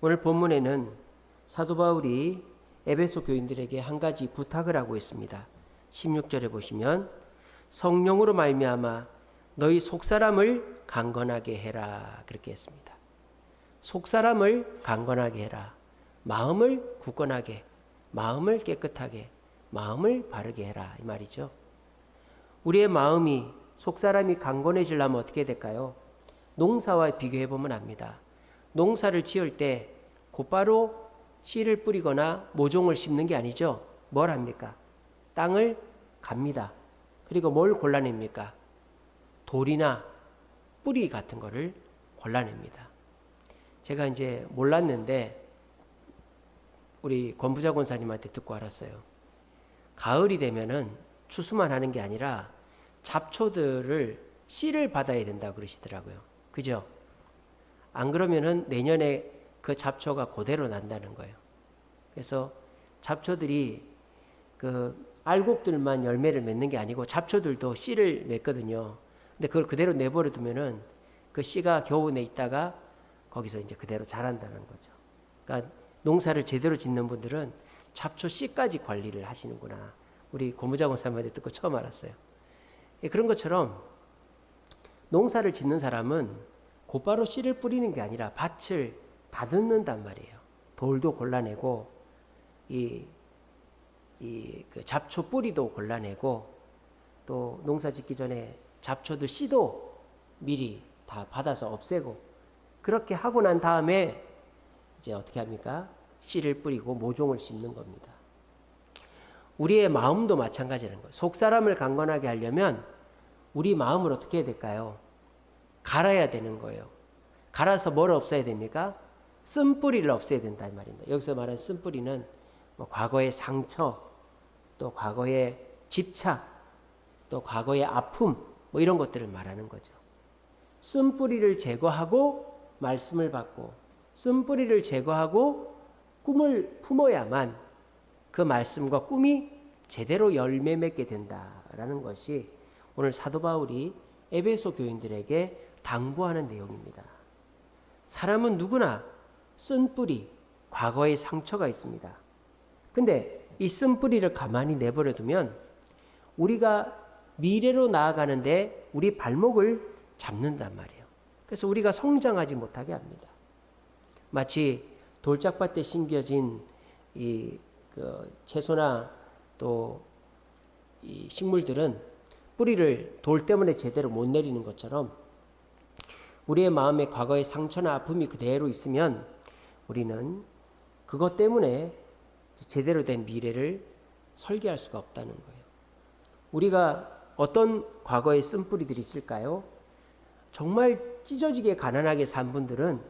오늘 본문에는 사도 바울이 에베소 교인들에게 한 가지 부탁을 하고 있습니다. 16절에 보시면 성령으로 말미암아 너희 속사람을 강건하게 해라 그렇게 했습니다. 속사람을 강건하게 해라. 마음을 굳건하게, 마음을 깨끗하게, 마음을 바르게 해라 이 말이죠. 우리의 마음이 속사람이 강건해지려면 어떻게 될까요? 농사와 비교해보면 압니다. 농사를 지을 때 곧바로 씨를 뿌리거나 모종을 심는 게 아니죠. 뭘 합니까? 땅을 갑니다. 그리고 뭘 골라냅니까? 돌이나 뿌리 같은 거를 골라냅니다. 제가 이제 몰랐는데 우리 권부자 권사님한테 듣고 알았어요. 가을이 되면은 추수만 하는 게 아니라 잡초들을 씨를 받아야 된다고 그러시더라고요. 그죠? 안 그러면은 내년에 그 잡초가 그대로 난다는 거예요. 그래서 잡초들이 그 알곡들만 열매를 맺는 게 아니고 잡초들도 씨를 맺거든요. 근데 그걸 그대로 내버려 두면은 그 씨가 겨우내 있다가 거기서 이제 그대로 자란다는 거죠. 그러니까 농사를 제대로 짓는 분들은 잡초 씨까지 관리를 하시는구나. 우리 고무자 권사님한테 듣고 처음 알았어요. 그런 것처럼 농사를 짓는 사람은 곧바로 씨를 뿌리는 게 아니라 밭을 다듬는단 말이에요. 돌도 골라내고 그 잡초 뿌리도 골라내고 또 농사 짓기 전에 잡초들 씨도 미리 다 받아서 없애고 그렇게 하고 난 다음에 이제 어떻게 합니까? 씨를 뿌리고 모종을 심는 겁니다. 우리의 마음도 마찬가지라는 거예요. 속사람을 강건하게 하려면 우리 마음을 어떻게 해야 될까요? 갈아야 되는 거예요. 갈아서 뭘 없애야 됩니까? 쓴뿌리를 없애야 된다 이 말입니다. 여기서 말하는 쓴뿌리는 뭐 과거의 상처, 또 과거의 집착, 또 과거의 아픔 뭐 이런 것들을 말하는 거죠. 쓴뿌리를 제거하고 말씀을 받고 쓴뿌리를 제거하고 꿈을 품어야만 그 말씀과 꿈이 제대로 열매 맺게 된다라는 것이 오늘 사도 바울이 에베소 교인들에게 당부하는 내용입니다. 사람은 누구나 쓴 뿌리, 과거의 상처가 있습니다. 근데 이 쓴 뿌리를 가만히 내버려 두면 우리가 미래로 나아가는데 우리 발목을 잡는단 말이에요. 그래서 우리가 성장하지 못하게 합니다. 마치 돌짝밭에 심겨진 그 채소나 또 이 식물들은 뿌리를 돌 때문에 제대로 못 내리는 것처럼 우리의 마음에 과거의 상처나 아픔이 그대로 있으면 우리는 그것 때문에 제대로 된 미래를 설계할 수가 없다는 거예요. 우리가 어떤 과거의 쓴뿌리들이 있을까요? 정말 찢어지게 가난하게 산 분들은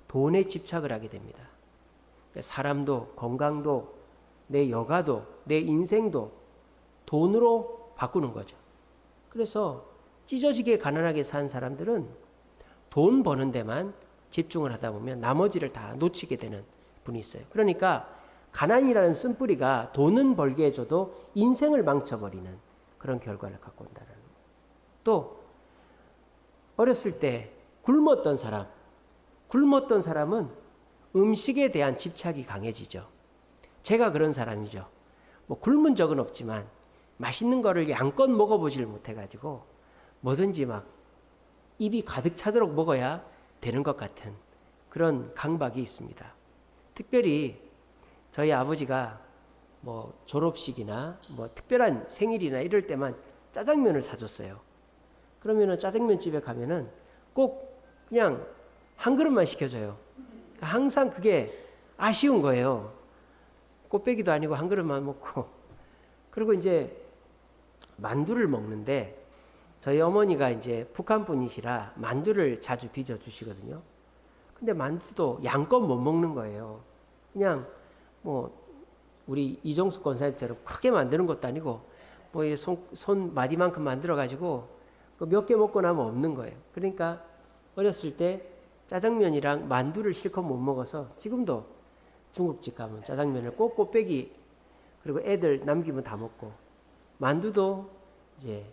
돈에 집착을 하게 됩니다. 사람도 건강도 내 여가도 내 인생도 돈으로 바꾸는 거죠. 그래서 찢어지게 가난하게 산 사람들은 돈 버는 데만 집중을 하다 보면 나머지를 다 놓치게 되는 분이 있어요. 그러니까 가난이라는 쓴뿌리가 돈은 벌게 해줘도 인생을 망쳐버리는 그런 결과를 갖고 온다는 거예요. 또 어렸을 때 굶었던 사람은 음식에 대한 집착이 강해지죠. 제가 그런 사람이죠. 뭐 굶은 적은 없지만 맛있는 거를 양껏 먹어보질 못해가지고 뭐든지 막 입이 가득 차도록 먹어야 되는 것 같은 그런 강박이 있습니다. 특별히 저희 아버지가 뭐 졸업식이나 뭐 특별한 생일이나 이럴 때만 짜장면을 사줬어요. 그러면은 짜장면 집에 가면은 꼭 그냥 한 그릇만 시켜줘요. 항상 그게 아쉬운 거예요. 꽃배기도 아니고 한 그릇만 먹고. 그리고 이제 만두를 먹는데 저희 어머니가 이제 북한 분이시라 만두를 자주 빚어 주시거든요. 근데 만두도 양껏 못 먹는 거예요. 그냥 뭐 우리 이종숙 권사님처럼 크게 만드는 것도 아니고 뭐 손 마디만큼 만들어 가지고 몇 개 먹고 나면 없는 거예요. 그러니까 어렸을 때 짜장면이랑 만두를 실컷 못 먹어서 지금도 중국집 가면 짜장면을 꼭 꽃배기 그리고 애들 남기면 다 먹고 만두도 이제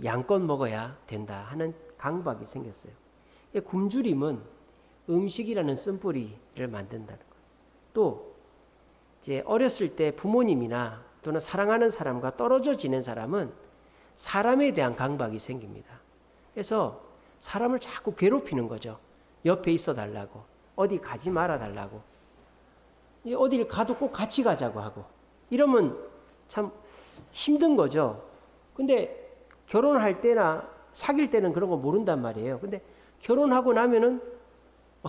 양껏 먹어야 된다 하는 강박이 생겼어요. 굶주림은 음식이라는 쓴뿌리를 만든다는 거예요. 또 이제 어렸을 때 부모님이나 또는 사랑하는 사람과 떨어져 지낸 사람은 사람에 대한 강박이 생깁니다. 그래서 사람을 자꾸 괴롭히는 거죠. 옆에 있어 달라고, 어디 가지 말아 달라고, 어딜 가도 꼭 같이 가자고 하고, 이러면 참 힘든 거죠. 근데 결혼할 때나 사귈 때는 그런 거 모른단 말이에요. 근데 결혼하고 나면은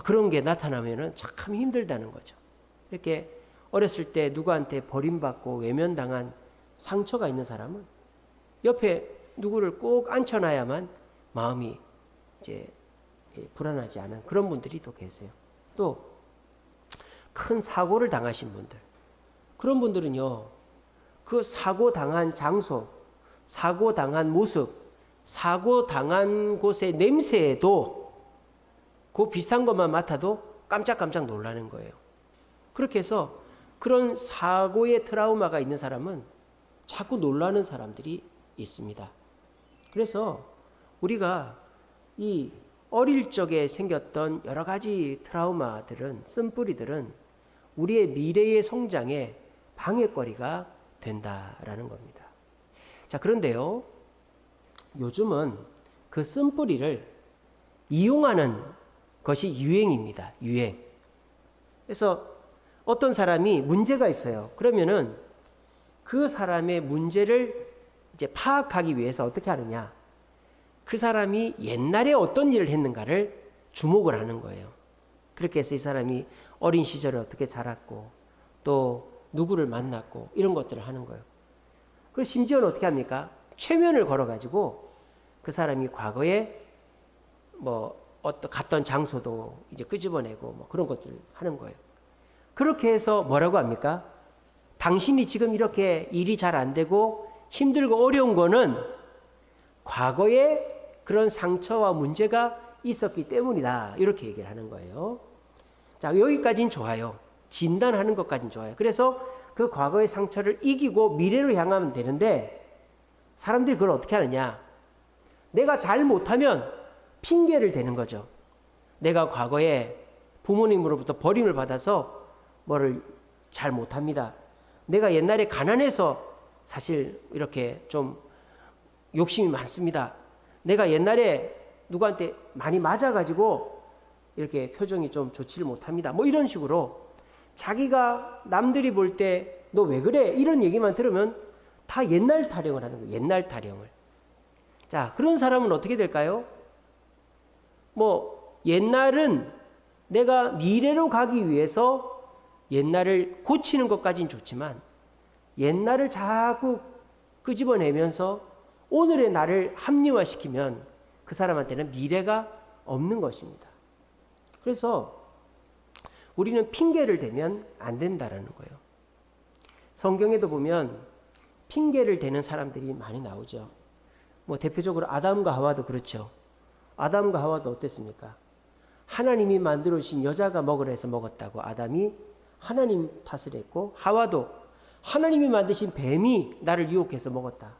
그런 게 나타나면은 참 힘들다는 거죠. 이렇게 어렸을 때 누구한테 버림받고 외면당한 상처가 있는 사람은 옆에 누구를 꼭 앉혀놔야만 마음이 이제 불안하지 않은 그런 분들이 또 계세요. 또 큰 사고를 당하신 분들, 그런 분들은요, 그 사고 당한 장소, 사고 당한 모습, 사고 당한 곳의 냄새에도 그 비슷한 것만 맡아도 깜짝깜짝 놀라는 거예요. 그렇게 해서 그런 사고의 트라우마가 있는 사람은 자꾸 놀라는 사람들이 있습니다. 그래서 우리가 이 어릴 적에 생겼던 여러 가지 트라우마들은, 쓴뿌리들은 우리의 미래의 성장에 방해거리가 된다라는 겁니다. 자, 그런데요, 요즘은 그 쓴뿌리를 이용하는 것이 유행입니다. 유행. 그래서 어떤 사람이 문제가 있어요. 그러면은 그 사람의 문제를 이제 파악하기 위해서 어떻게 하느냐? 그 사람이 옛날에 어떤 일을 했는가를 주목을 하는 거예요. 그렇게 해서 이 사람이 어린 시절에 어떻게 자랐고 또 누구를 만났고 이런 것들을 하는 거예요. 그리고 심지어는 어떻게 합니까? 최면을 걸어가지고 그 사람이 과거에 갔던 장소도 이제 끄집어내고 그런 것들을 하는 거예요. 그렇게 해서 뭐라고 합니까? 당신이 지금 이렇게 일이 잘 안 되고 힘들고 어려운 거는 과거에 그런 상처와 문제가 있었기 때문이다. 이렇게 얘기를 하는 거예요. 자, 여기까지는 좋아요. 진단하는 것까지는 좋아요. 그래서 그 과거의 상처를 이기고 미래로 향하면 되는데 사람들이 그걸 어떻게 하느냐? 내가 잘 못하면 핑계를 대는 거죠. 내가 과거에 부모님으로부터 버림을 받아서 뭐를 잘 못합니다. 내가 옛날에 가난해서 사실 이렇게 좀 욕심이 많습니다. 내가 옛날에 누구한테 많이 맞아가지고 이렇게 표정이 좀 좋지를 못합니다. 이런 식으로 자기가 남들이 볼 때 너 왜 그래? 이런 얘기만 들으면 다 옛날 타령을 하는 거예요. 옛날 타령을. 자, 그런 사람은 어떻게 될까요? 옛날은 내가 미래로 가기 위해서 옛날을 고치는 것까지는 좋지만 옛날을 자꾸 끄집어내면서 오늘의 나를 합리화시키면 그 사람한테는 미래가 없는 것입니다. 그래서 우리는 핑계를 대면 안 된다라는 거예요. 성경에도 보면 핑계를 대는 사람들이 많이 나오죠. 대표적으로 아담과 하와도 그렇죠. 아담과 하와도 어땠습니까? 하나님이 만들어 주신 여자가 먹으라 해서 먹었다고 아담이 하나님 탓을 했고, 하와도 하나님이 만드신 뱀이 나를 유혹해서 먹었다.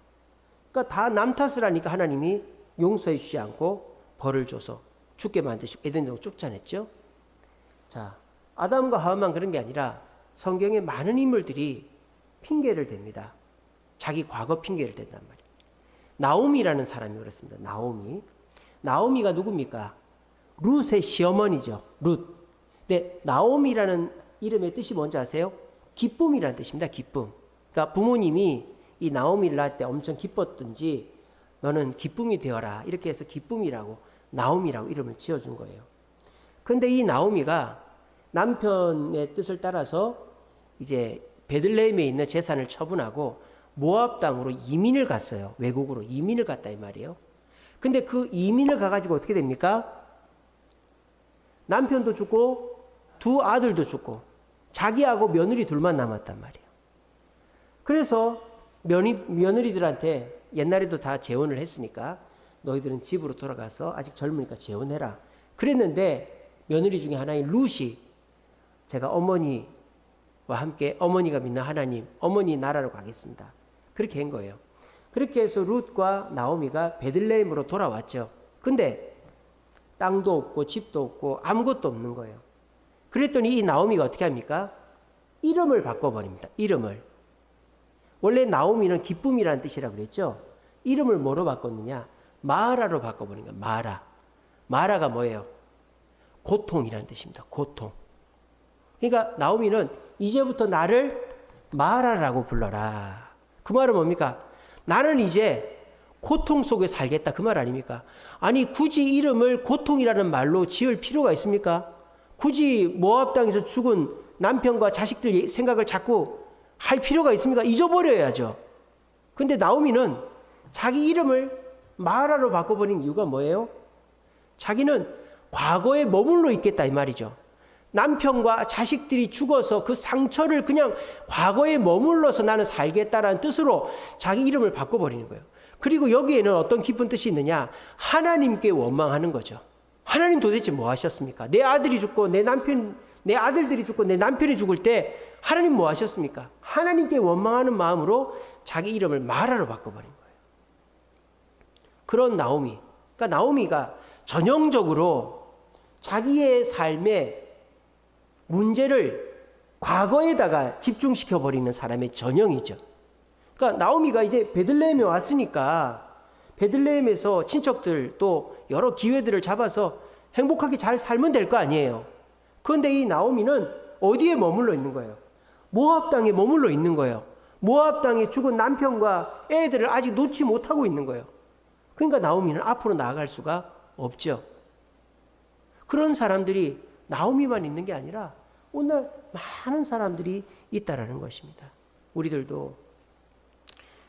그러니까 다 남 탓을 하니까 하나님이 용서해 주지 않고 벌을 줘서 죽게 만드시고 에덴으로 쫓아냈죠. 자, 아담과 하와만 그런 게 아니라 성경에 많은 인물들이 핑계를 댑니다. 자기 과거 핑계를 댄단 말이에요. 나오미라는 사람이 그렇습니다. 나오미가 누굽니까? 룻의 시어머니죠. 룻. 근데 나오미라는 이름의 뜻이 뭔지 아세요? 기쁨이라는 뜻입니다. 기쁨. 그러니까 부모님이 이 나오미를 낳을 때 엄청 기뻤든지 너는 기쁨이 되어라. 이렇게 해서 기쁨이라고 나오미라고 이름을 지어준 거예요. 근데 이 나오미가 남편의 뜻을 따라서 이제 베들레헴에 있는 재산을 처분하고 모압 땅으로 이민을 갔어요. 외국으로 이민을 갔다 이 말이에요. 근데 그 이민을 가가지고 어떻게 됩니까? 남편도 죽고 두 아들도 죽고 자기하고 며느리 둘만 남았단 말이에요. 그래서 며느리들한테 옛날에도 다 재혼을 했으니까 너희들은 집으로 돌아가서 아직 젊으니까 재혼해라. 그랬는데 며느리 중에 하나인 룻이 제가 어머니와 함께 어머니가 믿는 하나님, 어머니 나라로 가겠습니다. 그렇게 한 거예요. 그렇게 해서 룻과 나오미가 베들레헴으로 돌아왔죠. 근데 땅도 없고 집도 없고 아무것도 없는 거예요. 그랬더니 이 나오미가 어떻게 합니까? 이름을 바꿔버립니다. 이름을. 원래 나오미는 기쁨이라는 뜻이라고 그랬죠. 이름을 뭐로 바꿨느냐? 마라로 바꿔버린 거예요. 마라. 마라가 뭐예요? 고통이라는 뜻입니다. 고통. 그러니까 나오미는 이제부터 나를 마라라고 불러라. 그 말은 뭡니까? 나는 이제 고통 속에 살겠다. 그 말 아닙니까? 아니 굳이 이름을 고통이라는 말로 지을 필요가 있습니까? 굳이 모압 땅에서 죽은 남편과 자식들 생각을 자꾸 할 필요가 있습니까? 잊어버려야죠. 근데 나오미는 자기 이름을 마라로 바꿔버린 이유가 뭐예요? 자기는 과거에 머물러 있겠다 이 말이죠. 남편과 자식들이 죽어서 그 상처를 그냥 과거에 머물러서 나는 살겠다라는 뜻으로 자기 이름을 바꿔버리는 거예요. 그리고 여기에는 어떤 깊은 뜻이 있느냐? 하나님께 원망하는 거죠. 하나님 도대체 뭐 하셨습니까? 내 아들이 죽고 내 아들들이 죽고 내 남편이 죽을 때 하나님 뭐 하셨습니까? 하나님께 원망하는 마음으로 자기 이름을 마라로 바꿔버린 거예요. 그런 나오미. 그러니까 나오미가 전형적으로 자기의 삶의 문제를 과거에다가 집중시켜버리는 사람의 전형이죠. 그러니까 나오미가 이제 베들레헴에 왔으니까 베들레헴에서 친척들 또 여러 기회들을 잡아서 행복하게 잘 살면 될 거 아니에요. 그런데 이 나오미는 어디에 머물러 있는 거예요? 모압 땅에 머물러 있는 거예요. 모압 땅에 죽은 남편과 애들을 아직 놓지 못하고 있는 거예요. 그러니까 나오미는 앞으로 나아갈 수가 없죠. 그런 사람들이 나오미만 있는 게 아니라 오늘 많은 사람들이 있다라는 것입니다. 우리들도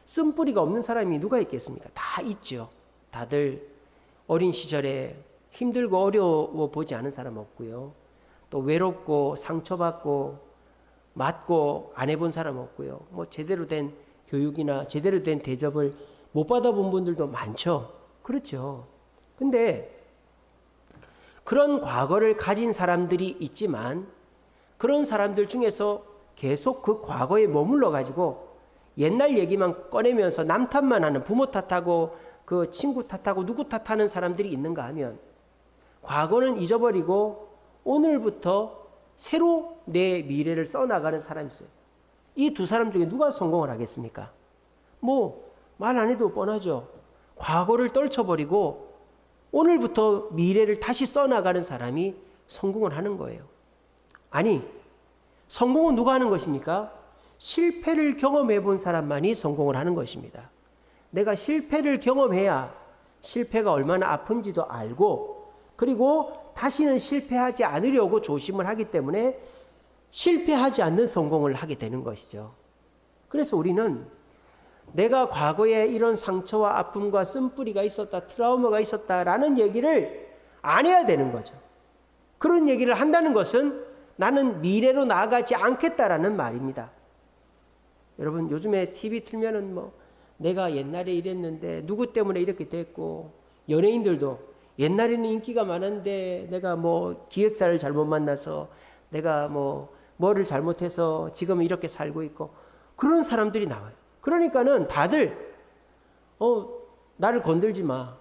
쓴뿌리가 없는 사람이 누가 있겠습니까? 다 있죠. 다들 어린 시절에 힘들고 어려워 보지 않은 사람 없고요. 또 외롭고 상처받고 맞고 안 해본 사람 없고요. 뭐 제대로 된 교육이나 제대로 된 대접을 못 받아본 분들도 많죠. 그렇죠. 근데 그런 과거를 가진 사람들이 있지만 그런 사람들 중에서 계속 그 과거에 머물러 가지고 옛날 얘기만 꺼내면서 남 탓만 하는, 부모 탓하고 그 친구 탓하고 누구 탓하는 사람들이 있는가 하면 과거는 잊어버리고 오늘부터 새로 내 미래를 써나가는 사람이 있어요. 이 두 사람 중에 누가 성공을 하겠습니까? 뭐 말 안 해도 뻔하죠. 과거를 떨쳐버리고 오늘부터 미래를 다시 써나가는 사람이 성공을 하는 거예요. 아니, 성공은 누가 하는 것입니까? 실패를 경험해 본 사람만이 성공을 하는 것입니다. 내가 실패를 경험해야 실패가 얼마나 아픈지도 알고 그리고 다시는 실패하지 않으려고 조심을 하기 때문에 실패하지 않는 성공을 하게 되는 것이죠. 그래서 우리는 내가 과거에 이런 상처와 아픔과 쓴뿌리가 있었다, 트라우마가 있었다라는 얘기를 안 해야 되는 거죠. 그런 얘기를 한다는 것은 나는 미래로 나아가지 않겠다라는 말입니다. 여러분 요즘에 TV 틀면은 뭐 내가 옛날에 이랬는데 누구 때문에 이렇게 됐고 연예인들도 옛날에는 인기가 많은데 내가 뭐 기획사를 잘못 만나서 내가 뭐를 잘못해서 지금은 이렇게 살고 있고 그런 사람들이 나와요. 그러니까는 다들 나를 건들지 마.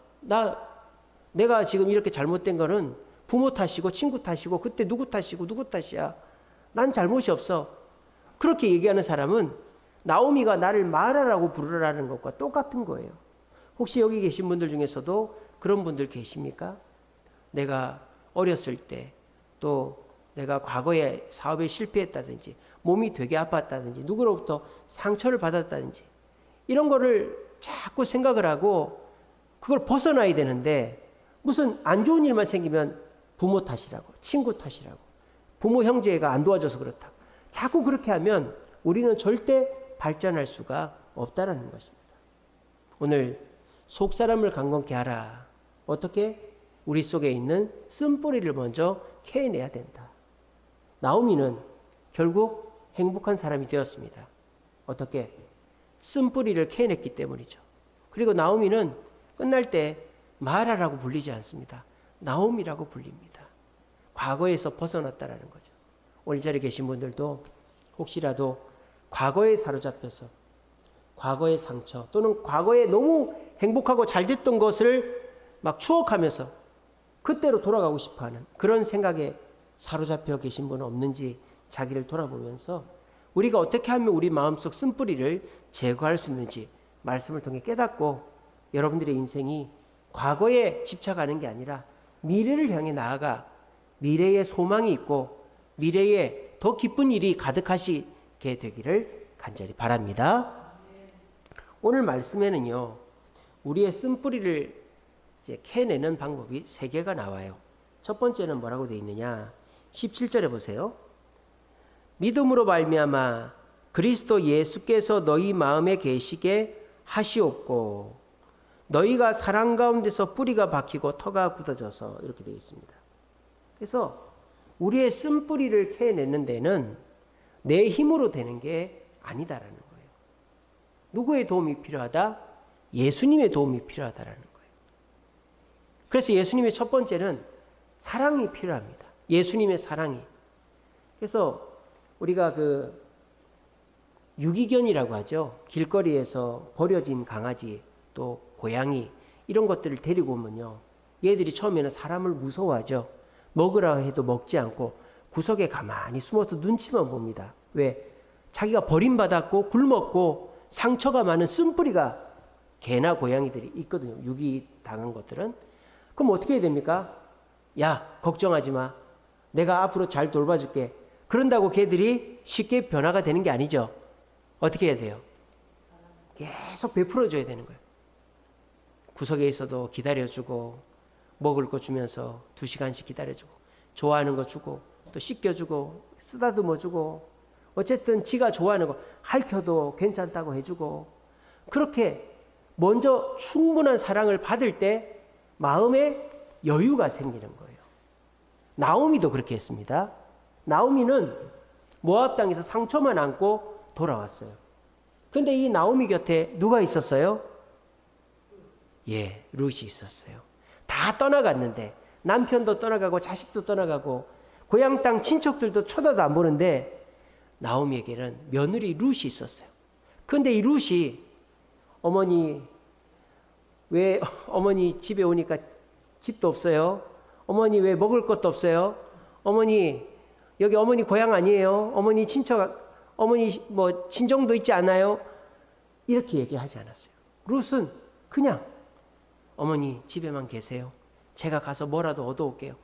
내가 지금 이렇게 잘못된 거는 부모 탓이고 친구 탓이고 그때 누구 탓이고 누구 탓이야. 난 잘못이 없어. 그렇게 얘기하는 사람은 나오미가 나를 마라라고 부르라는 것과 똑같은 거예요. 혹시 여기 계신 분들 중에서도 그런 분들 계십니까? 내가 어렸을 때 또 내가 과거에 사업에 실패했다든지 몸이 되게 아팠다든지 누구로부터 상처를 받았다든지 이런 거를 자꾸 생각을 하고 그걸 벗어나야 되는데 무슨 안 좋은 일만 생기면 부모 탓이라고 친구 탓이라고 부모 형제가 안 도와줘서 그렇다. 자꾸 그렇게 하면 우리는 절대 발전할 수가 없다라는 것입니다. 오늘 속 사람을 강건케 하라. 어떻게? 우리 속에 있는 쓴뿌리를 먼저 캐내야 된다. 나오미는 결국 행복한 사람이 되었습니다. 어떻게? 쓴뿌리를 캐냈기 때문이죠. 그리고 나오미는 끝날 때 마라라고 불리지 않습니다. 나오미라고 불립니다. 과거에서 벗어났다라는 거죠. 오늘 이 자리에 계신 분들도 혹시라도 과거에 사로잡혀서 과거의 상처 또는 과거에 너무 행복하고 잘 됐던 것을 막 추억하면서 그때로 돌아가고 싶어하는 그런 생각에 사로잡혀 계신 분은 없는지 자기를 돌아보면서 우리가 어떻게 하면 우리 마음속 쓴뿌리를 제거할 수 있는지 말씀을 통해 깨닫고 여러분들의 인생이 과거에 집착하는 게 아니라 미래를 향해 나아가 미래에 소망이 있고 미래에 더 기쁜 일이 가득하시게 되기를 간절히 바랍니다. 오늘 말씀에는요, 우리의 쓴뿌리를 이제 캐내는 방법이 3개가 나와요. 첫 번째는 뭐라고 되어 있느냐? 17절에 보세요. 믿음으로 말미암아 그리스도 예수께서 너희 마음에 계시게 하시옵고 너희가 사랑 가운데서 뿌리가 박히고 터가 굳어져서 이렇게 되어 있습니다. 그래서 우리의 쓴뿌리를 캐내는 데는 내 힘으로 되는 게 아니다라는 거예요. 누구의 도움이 필요하다? 예수님의 도움이 필요하다라는 거예요. 그래서 예수님의 첫 번째는 사랑이 필요합니다. 예수님의 사랑이. 그래서 우리가 그 유기견이라고 하죠. 길거리에서 버려진 강아지 또 고양이 이런 것들을 데리고 오면요, 얘들이 처음에는 사람을 무서워하죠. 먹으라 해도 먹지 않고 구석에 가만히 숨어서 눈치만 봅니다. 왜? 자기가 버림받았고 굶었고 상처가 많은 쓴뿌리가 개나 고양이들이 있거든요. 유기당한 것들은. 그럼 어떻게 해야 됩니까? 야, 걱정하지 마. 내가 앞으로 잘 돌봐줄게. 그런다고 개들이 쉽게 변화가 되는 게 아니죠. 어떻게 해야 돼요? 계속 베풀어줘야 되는 거예요. 구석에 있어도 기다려주고 먹을 거 주면서 2시간씩 기다려주고 좋아하는 거 주고 또 씻겨주고 쓰다듬어 주고 어쨌든 지가 좋아하는 거 핥혀도 괜찮다고 해주고 그렇게 먼저 충분한 사랑을 받을 때 마음에 여유가 생기는 거예요. 나오미도 그렇게 했습니다. 나오미는 모압 땅에서 상처만 안고 돌아왔어요. 근데 이 나오미 곁에 누가 있었어요? 예, 룻이 있었어요. 다 떠나갔는데 남편도 떠나가고 자식도 떠나가고 고향 땅 친척들도 쳐다도 안 보는데 나오미에게는 며느리 룻이 있었어요. 근데 이 룻이 어머니 왜 어머니 집에 오니까 집도 없어요? 어머니 왜 먹을 것도 없어요? 어머니 여기 어머니 고향 아니에요? 어머니 친척 어머니 뭐 친정도 있지 않아요? 이렇게 얘기하지 않았어요. 룻은 그냥 어머니 집에만 계세요. 제가 가서 뭐라도 얻어올게요.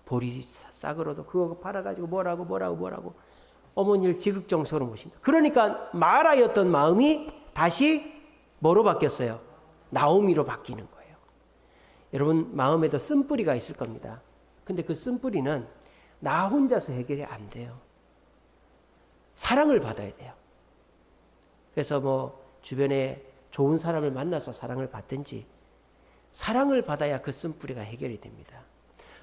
보리 싹으로도 그거 팔아가지고 뭐라고 어머니를 지극정성으로 모십니다. 그러니까 마라였던 마음이 다시 뭐로 바뀌었어요? 나오미로 바뀌는 거예요. 여러분 마음에도 쓴뿌리가 있을 겁니다. 근데 그 쓴뿌리는 나 혼자서 해결이 안 돼요. 사랑을 받아야 돼요. 그래서 뭐 주변에 좋은 사람을 만나서 사랑을 받든지 사랑을 받아야 그 쓴뿌리가 해결이 됩니다.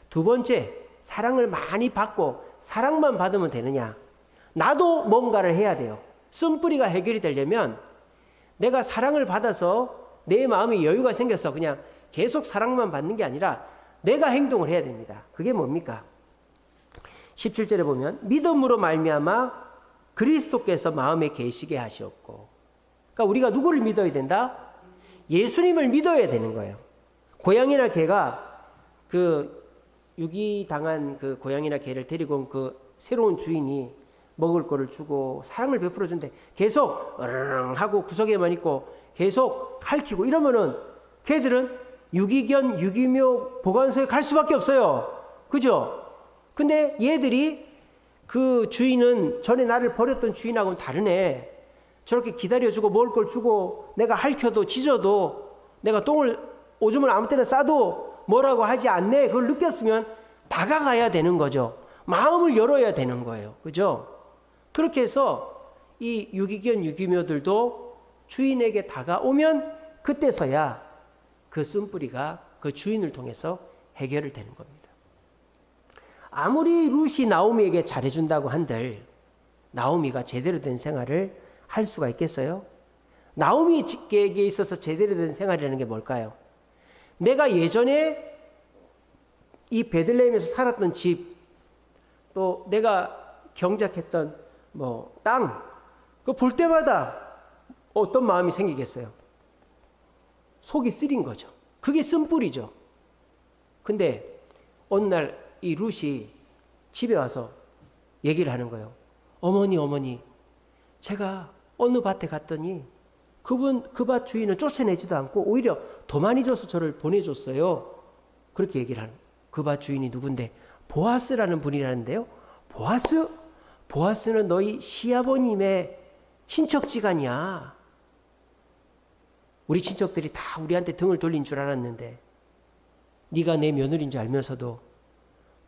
두 번째, 사랑을 많이 받고 사랑만 받으면 되느냐? 나도 뭔가를 해야 돼요. 쓴뿌리가 해결이 되려면 내가 사랑을 받아서 내 마음에 여유가 생겨서 그냥 계속 사랑만 받는 게 아니라 내가 행동을 해야 됩니다. 그게 뭡니까? 17절에 보면 믿음으로 말미암아 그리스도께서 마음에 계시게 하셨고, 그러니까 우리가 누구를 믿어야 된다? 예수님을 믿어야 되는 거예요. 고양이나 개가 그 유기당한 그 고양이나 개를 데리고 온 그 새로운 주인이 먹을 거를 주고 사랑을 베풀어 준대. 계속 으르릉 하고 구석에만 있고 계속 핥히고 이러면은 개들은 유기견, 유기묘 보관소에 갈 수밖에 없어요. 그죠? 근데 얘들이 그 주인은 전에 나를 버렸던 주인하고는 다르네. 저렇게 기다려주고 먹을 걸 주고 내가 핥혀도 짖어도 내가 오줌을 아무 때나 싸도 뭐라고 하지 않네. 그걸 느꼈으면 다가가야 되는 거죠. 마음을 열어야 되는 거예요. 그죠? 그렇게 해서 이 유기견, 유기묘들도 주인에게 다가오면 그때서야 그 쓴뿌리가 그 주인을 통해서 해결이 되는 겁니다. 아무리 룻이 나오미에게 잘해준다고 한들 나오미가 제대로 된 생활을 할 수가 있겠어요? 나오미에게 있어서 제대로 된 생활이라는 게 뭘까요? 내가 예전에 이 베들레헴에서 살았던 집, 또 내가 경작했던 땅, 그거 볼 때마다 어떤 마음이 생기겠어요? 속이 쓰린 거죠. 그게 쓴뿌리죠. 근데 어느 날 이 룻이 집에 와서 얘기를 하는 거예요. 어머니, 제가 어느 밭에 갔더니 그 밭 주인은 쫓아내지도 않고 오히려 더 많이 줘서 저를 보내줬어요. 그렇게 얘기를 하는. 그 밭 주인이 누군데? 보아스라는 분이라는데요. 보아스? 보아스는 너희 시아버님의 친척지간이야. 우리 친척들이 다 우리한테 등을 돌린 줄 알았는데 네가 내 며느리인 줄 알면서도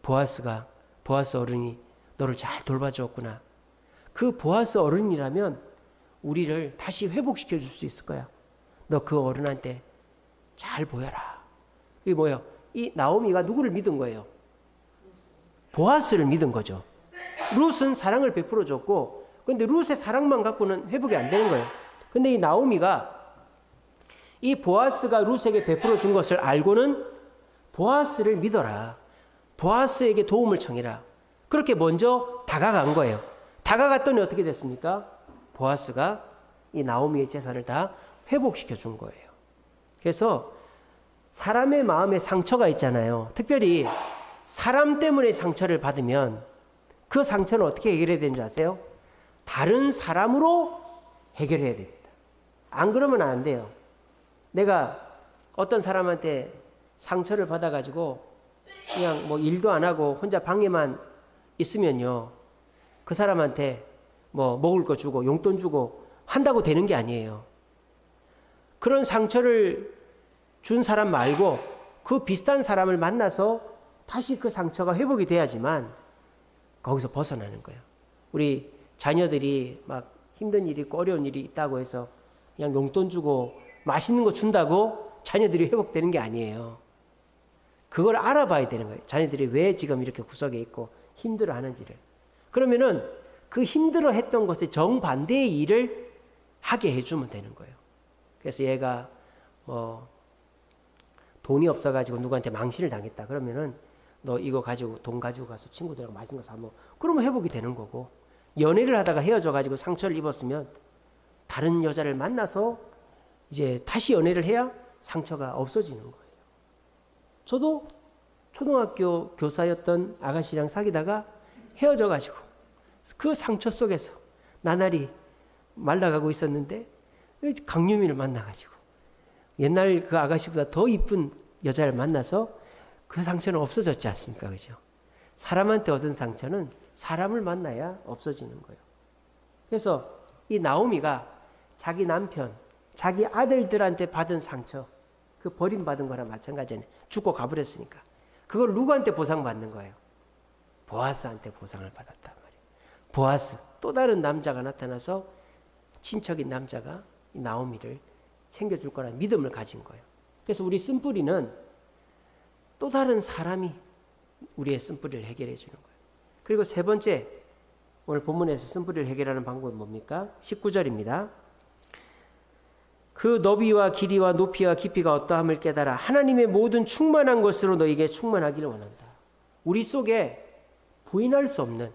보아스 어른이 너를 잘 돌봐주었구나. 그 보아스 어른이라면 우리를 다시 회복시켜 줄 수 있을 거야. 너 그 어른한테 잘 보여라. 이게 뭐예요? 이 나오미가 누구를 믿은 거예요? 보아스를 믿은 거죠. 룻은 사랑을 베풀어 줬고, 근데 룻의 사랑만 갖고는 회복이 안 되는 거예요. 근데 이 나오미가 이 보아스가 룻에게 베풀어 준 것을 알고는 보아스를 믿어라. 보아스에게 도움을 청해라. 그렇게 먼저 다가간 거예요. 다가갔더니 어떻게 됐습니까? 보아스가 이 나오미의 재산을 다 회복시켜 준 거예요. 그래서 사람의 마음에 상처가 있잖아요. 특별히 사람 때문에 상처를 받으면 그 상처는 어떻게 해결해야 되는 줄 아세요? 다른 사람으로 해결해야 됩니다. 안 그러면 안 돼요. 내가 어떤 사람한테 상처를 받아가지고 그냥 뭐 일도 안 하고 혼자 방에만 있으면요, 그 사람한테 뭐 먹을 거 주고 용돈 주고 한다고 되는 게 아니에요. 그런 상처를 준 사람 말고 그 비슷한 사람을 만나서 다시 그 상처가 회복이 돼야지만 거기서 벗어나는 거예요. 우리 자녀들이 막 힘든 일이 있고 어려운 일이 있다고 해서 그냥 용돈 주고 맛있는 거 준다고 자녀들이 회복되는 게 아니에요. 그걸 알아봐야 되는 거예요. 자녀들이 왜 지금 이렇게 구석에 있고 힘들어하는지를. 그러면은 그 힘들어했던 것에 정반대의 일을 하게 해주면 되는 거예요. 그래서 얘가 뭐 돈이 없어가지고 누구한테 망신을 당했다. 그러면은 너 이거 가지고 돈 가지고 가서 친구들하고 맛있는 거 사 먹어. 그러면 회복이 되는 거고, 연애를 하다가 헤어져가지고 상처를 입었으면 다른 여자를 만나서 이제 다시 연애를 해야 상처가 없어지는 거예요. 저도 초등학교 교사였던 아가씨랑 사귀다가 헤어져가지고 그 상처 속에서 나날이 말라가고 있었는데 강유미를 만나가지고 옛날 그 아가씨보다 더 이쁜 여자를 만나서 그 상처는 없어졌지 않습니까? 그죠? 사람한테 얻은 상처는 사람을 만나야 없어지는 거예요. 그래서 이 나오미가 자기 남편, 자기 아들들한테 받은 상처, 그 버림받은 거랑 마찬가지네. 죽고 가버렸으니까. 그걸 누구한테 보상받는 거예요? 보아스한테 보상을 받았단 말이에요. 보아스, 또 다른 남자가 나타나서 친척인 남자가 이 나오미를 챙겨줄 거라는 믿음을 가진 거예요. 그래서 우리 쓴뿌리는 또 다른 사람이 우리의 쓴뿌리를 해결해 주는 거예요. 그리고 세 번째, 오늘 본문에서 쓴뿌리를 해결하는 방법은 뭡니까? 19절입니다. 그 너비와 길이와 높이와 깊이가 어떠함을 깨달아 하나님의 모든 충만한 것으로 너에게 충만하기를 원한다. 우리 속에 부인할 수 없는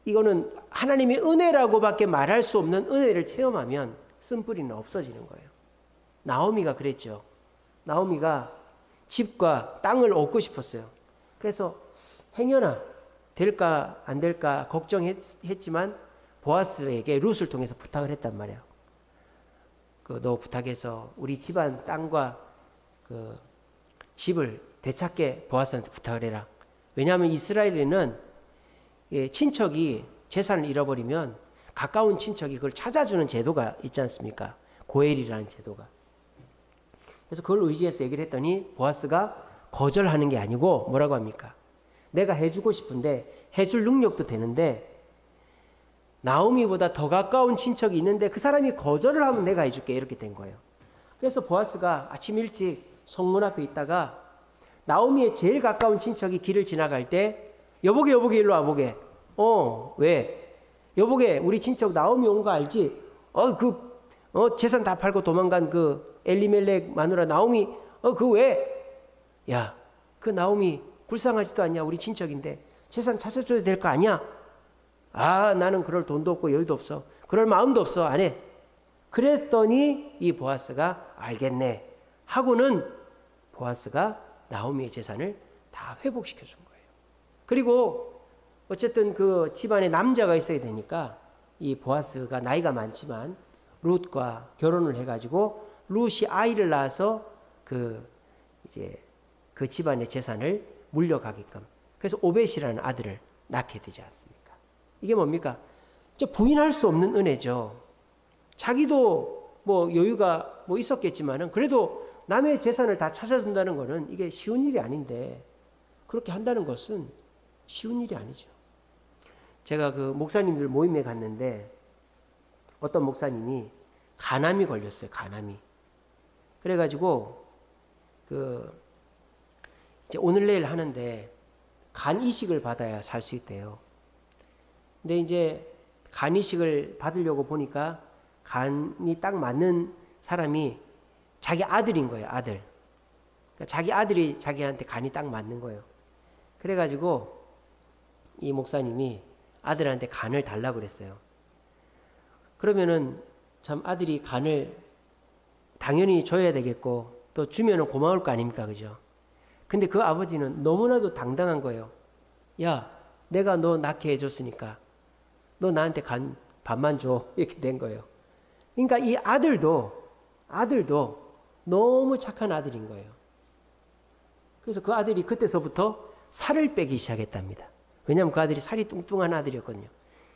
이거는 하나님의 은혜라고밖에 말할 수 없는 은혜를 체험하면 쓴뿌리는 없어지는 거예요. 나오미가 그랬죠. 나오미가 집과 땅을 얻고 싶었어요. 그래서 행여나 될까 안 될까 걱정했지만 보아스에게 룻을 통해서 부탁을 했단 말이에요. 너 부탁해서 우리 집안 땅과 그 집을 되찾게 보아스한테 부탁을 해라. 왜냐하면 이스라엘에는 친척이 재산을 잃어버리면 가까운 친척이 그걸 찾아주는 제도가 있지 않습니까? 고엘이라는 제도가. 그래서 그걸 의지해서 얘기를 했더니 보아스가 거절하는 게 아니고 뭐라고 합니까? 내가 해주고 싶은데 해줄 능력도 되는데 나오미보다 더 가까운 친척이 있는데 그 사람이 거절을 하면 내가 해줄게, 이렇게 된 거예요. 그래서 보아스가 아침 일찍 성문 앞에 있다가 나오미의 제일 가까운 친척이 길을 지나갈 때 여보게 일로 와보게. 왜? 여보게 우리 친척 나오미 온 거 알지? 재산 다 팔고 도망간 그 엘리멜렉 마누라 나오미 그 왜? 야, 그 나오미 불쌍하지도 않냐? 우리 친척인데 재산 찾아줘야 될 거 아니야? 나는 그럴 돈도 없고 여유도 없어. 그럴 마음도 없어. 안 해. 그랬더니 이 보아스가 알겠네 하고는 보아스가 나오미의 재산을 다 회복시켜 준 거예요. 그리고 어쨌든 그 집안에 남자가 있어야 되니까 이 보아스가 나이가 많지만 룻과 결혼을 해가지고 룻이 아이를 낳아서 이제 그 집안의 재산을 물려가게끔, 그래서 오벳이라는 아들을 낳게 되지 않습니까? 이게 뭡니까? 부인할 수 없는 은혜죠. 자기도 뭐 여유가 뭐 있었겠지만은 그래도 남의 재산을 다 찾아준다는 것은 이게 쉬운 일이 아닌데, 그렇게 한다는 것은 쉬운 일이 아니죠. 제가 그 목사님들 모임에 갔는데 어떤 목사님이 간암이 걸렸어요. 간암이. 그래가지고 이제 오늘 내일 하는데 간 이식을 받아야 살 수 있대요. 근데 이제 간 이식을 받으려고 보니까 간이 딱 맞는 사람이 자기 아들인 거예요. 아들. 그러니까 자기 아들이 자기한테 간이 딱 맞는 거예요. 그래가지고 이 목사님이 아들한테 간을 달라고 그랬어요. 그러면은 참 아들이 간을 당연히 줘야 되겠고 또 주면은 고마울 거 아닙니까? 그죠? 근데 그 아버지는 너무나도 당당한 거예요. 야, 내가 너 낳게 해줬으니까 너 나한테 간 반만 줘. 이렇게 된 거예요. 그러니까 이 아들도 너무 착한 아들인 거예요. 그래서 그 아들이 그때서부터 살을 빼기 시작했답니다. 왜냐하면 그 아들이 살이 뚱뚱한 아들이었거든요.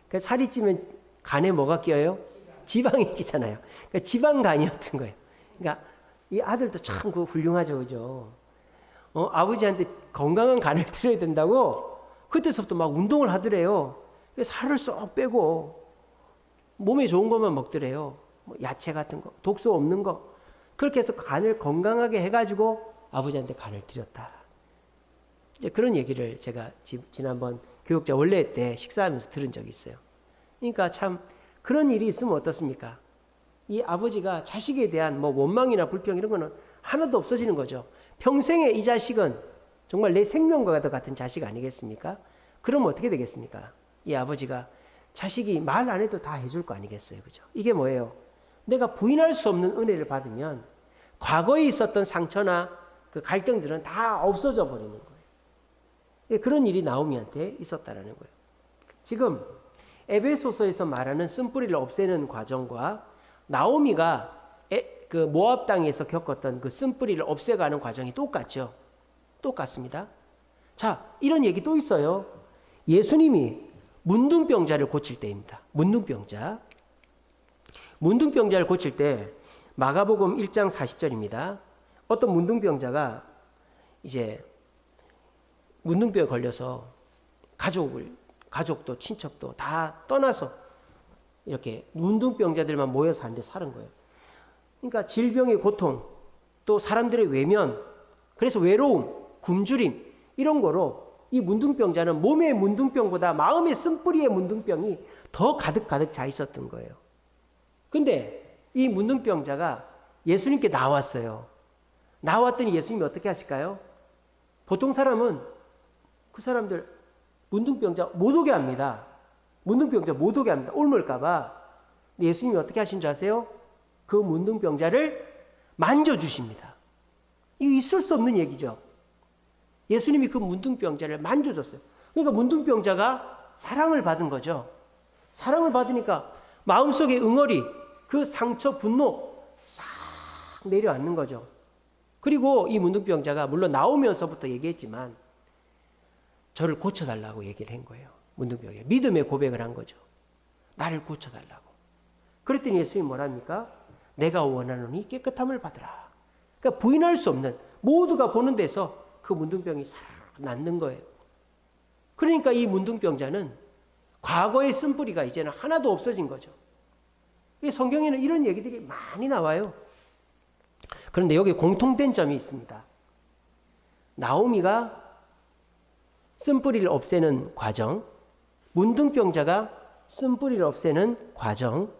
그러니까 살이 찌면 간에 뭐가 끼어요? 지방이 끼잖아요. 그러니까 지방간이었던 거예요. 그러니까 이 아들도 참 훌륭하죠. 그죠? 아버지한테 건강한 간을 드려야 된다고 그때서부터 막 운동을 하더래요. 살을 쏙 빼고 몸에 좋은 것만 먹더래요. 뭐 야채 같은 거, 독소 없는 거. 그렇게 해서 간을 건강하게 해가지고 아버지한테 간을 드렸다. 이제 그런 얘기를 제가 지난번 교육자 원래 때 식사하면서 들은 적이 있어요. 그러니까 참 그런 일이 있으면 어떻습니까? 이 아버지가 자식에 대한 뭐 원망이나 불평 이런 거는 하나도 없어지는 거죠. 평생에 이 자식은 정말 내 생명과 같은 자식 아니겠습니까? 그럼 어떻게 되겠습니까? 이 아버지가 자식이 말 안 해도 다 해줄 거 아니겠어요? 그죠? 이게 뭐예요? 내가 부인할 수 없는 은혜를 받으면 과거에 있었던 상처나 그 갈등들은 다 없어져 버리는 거예요. 그런 일이 나오미한테 있었다라는 거예요. 지금 에베소서에서 말하는 쓴뿌리를 없애는 과정과 나오미가 그 모압 땅에서 겪었던 그 쓴뿌리를 없애가는 과정이 똑같죠. 똑같습니다. 자, 이런 얘기 또 있어요. 예수님이 문둥병자를 고칠 때입니다. 문둥병자를 고칠 때 마가복음 1장 40절입니다. 어떤 문둥병자가 이제 문둥병에 걸려서 가족도 친척도 다 떠나서 이렇게 문둥병자들만 모여서 한 데 사는 거예요. 그러니까 질병의 고통, 또 사람들의 외면, 그래서 외로움, 굶주림 이런 거로 이 문둥병자는 몸의 문둥병보다 마음의 쓴뿌리의 문둥병이 더 가득 차 있었던 거예요. 근데 이 문둥병자가 예수님께 나왔어요. 나왔더니 예수님이 어떻게 하실까요? 보통 사람은 그 사람들 문둥병자 못 오게 합니다. 문둥병자 못 오게 합니다. 옮을까봐. 예수님이 어떻게 하신 줄 아세요? 그 문둥병자를 만져주십니다. 이거 있을 수 없는 얘기죠. 예수님이 그 문둥병자를 만져줬어요. 그러니까 문둥병자가 사랑을 받은 거죠. 사랑을 받으니까 마음속에 응어리, 그 상처, 분노 싹 내려앉는 거죠. 그리고 이 문둥병자가 물론 나오면서부터 얘기했지만 저를 고쳐달라고 얘기를 한 거예요. 문둥병자가 믿음의 고백을 한 거죠. 나를 고쳐달라고. 그랬더니 예수님이 뭐랍니까? 내가 원하노니 깨끗함을 받으라. 그러니까 부인할 수 없는, 모두가 보는 데서 그 문둥병이 싹 낫는 거예요. 그러니까 이 문둥병자는 과거의 쓴뿌리가 이제는 하나도 없어진 거죠. 성경에는 이런 얘기들이 많이 나와요. 그런데 여기 공통된 점이 있습니다. 나오미가 쓴뿌리를 없애는 과정, 문둥병자가 쓴뿌리를 없애는 과정,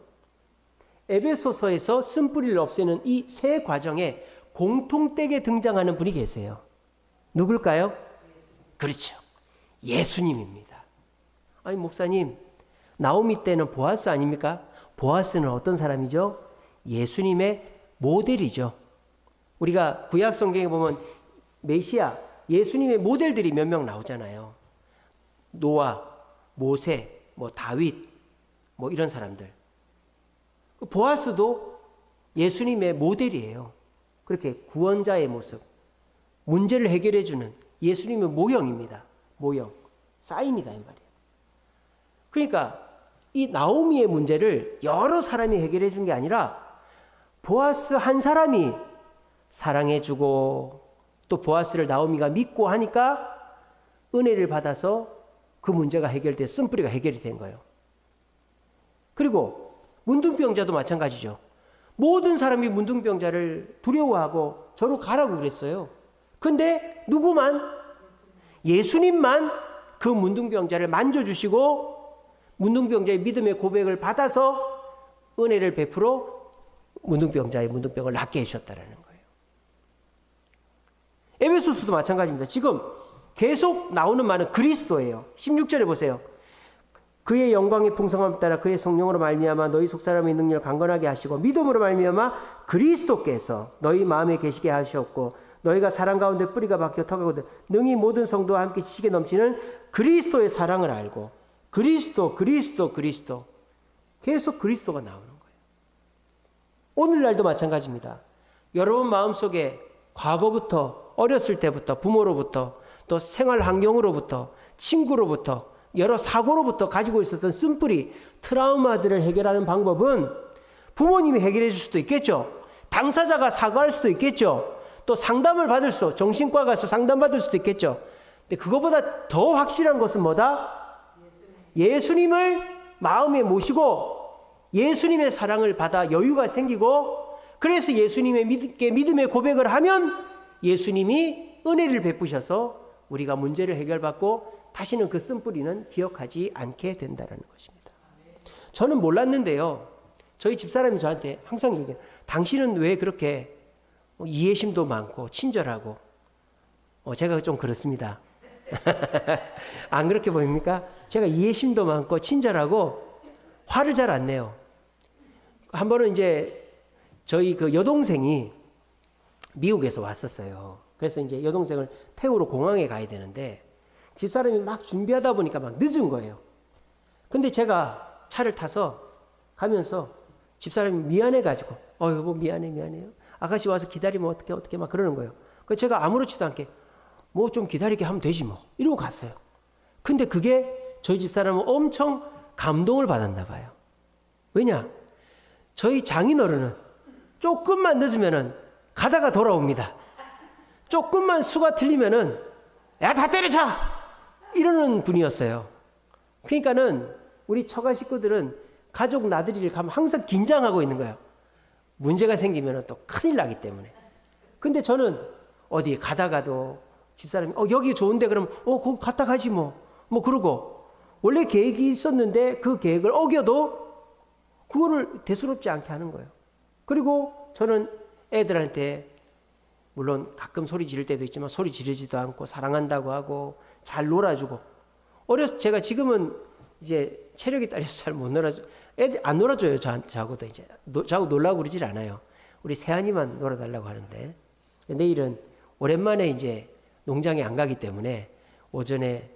에베소서에서 쓴뿌리를 없애는 이 세 과정에 공통되게 등장하는 분이 계세요. 누굴까요? 그렇죠. 예수님입니다. 아니 목사님, 나오미 때는 보아스 아닙니까? 보아스는 어떤 사람이죠? 예수님의 모델이죠. 우리가 구약 성경에 보면 메시아, 예수님의 모델들이 몇 명 나오잖아요. 노아, 모세, 다윗, 이런 사람들. 보아스도 예수님의 모델이에요. 그렇게 구원자의 모습, 문제를 해결해주는 예수님의 모형입니다. 모형, 사인이다 이 말이에요. 그러니까 이 나오미의 문제를 여러 사람이 해결해 준 게 아니라 보아스 한 사람이 사랑해주고 또 보아스를 나오미가 믿고 하니까 은혜를 받아서 그 문제가 해결돼 쓴뿌리가 해결이 된 거예요. 그리고 문둥병자도 마찬가지죠. 모든 사람이 문둥병자를 두려워하고 저로 가라고 그랬어요. 근데 누구만? 예수님만 그 문둥병자를 만져주시고 문둥병자의 믿음의 고백을 받아서 은혜를 베풀어 문둥병자의 문둥병을 낫게 해주셨다는 거예요. 에베소서도 마찬가지입니다. 지금 계속 나오는 말은 그리스도예요. 16절에 보세요. 그의 영광의 풍성함에 따라 그의 성령으로 말미암아 너희 속사람의 능력을 강건하게 하시고 믿음으로 말미암아 그리스도께서 너희 마음에 계시게 하셨고 너희가 사랑 가운데 뿌리가 박혀 터가고 능히 모든 성도와 함께 지식에 넘치는 그리스도의 사랑을 알고 그리스도 계속 그리스도가 나오는 거예요. 오늘날도 마찬가지입니다. 여러분 마음속에 과거부터 어렸을 때부터 부모로부터 또 생활 환경으로부터 친구로부터 여러 사고로부터 가지고 있었던 쓴뿌리 트라우마들을 해결하는 방법은 부모님이 해결해 줄 수도 있겠죠. 당사자가 사과할 수도 있겠죠. 또 상담을 받을 수, 정신과 가서 상담받을 수도 있겠죠. 근데 그거보다 더 확실한 것은 뭐다? 예수님을 마음에 모시고 예수님의 사랑을 받아 여유가 생기고 그래서 예수님의 믿음의 고백을 하면 예수님이 은혜를 베푸셔서 우리가 문제를 해결받고 다시는 그 쓴뿌리는 기억하지 않게 된다는 것입니다. 저는 몰랐는데요. 저희 집사람이 저한테 항상 얘기해요. 당신은 왜 그렇게 이해심도 많고 친절하고 제가 좀 그렇습니다. 안 그렇게 보입니까? 제가 이해심도 많고 친절하고 화를 잘 안 내요. 한 번은 이제 저희 그 여동생이 미국에서 왔었어요. 그래서 이제 여동생을 태우러 공항에 가야 되는데 집사람이 막 준비하다 보니까 막 늦은 거예요. 근데 제가 차를 타서 가면서 집사람이 미안해가지고 여보 미안해요. 아가씨 와서 기다리면 어떻게 막 그러는 거예요. 그래서 제가 아무렇지도 않게 뭐 좀 기다리게 하면 되지 뭐 이러고 갔어요. 근데 그게 저희 집사람은 엄청 감동을 받았나 봐요. 왜냐? 저희 장인어른은 조금만 늦으면은 가다가 돌아옵니다. 조금만 수가 틀리면은 야 다 때려쳐! 이러는 분이었어요. 그러니까는 우리 처가 식구들은 가족 나들이를 가면 항상 긴장하고 있는 거예요. 문제가 생기면 또 큰일 나기 때문에. 근데 저는 어디 가다가도 집사람이 여기 좋은데 그러면 거기 갔다 가지 뭐 그러고 원래 계획이 있었는데 그 계획을 어겨도 그거를 대수롭지 않게 하는 거예요. 그리고 저는 애들한테 물론 가끔 소리 지를 때도 있지만 소리 지르지도 않고 사랑한다고 하고 잘 놀아주고 제가 지금은 이제 체력이 딸려서 잘 못 놀아줘. 애들 안 놀아줘요. 저하고도 이제 저하고 놀라고 그러질 않아요. 우리 세안이만 놀아달라고 하는데 내일은 오랜만에 이제 농장에 안 가기 때문에 오전에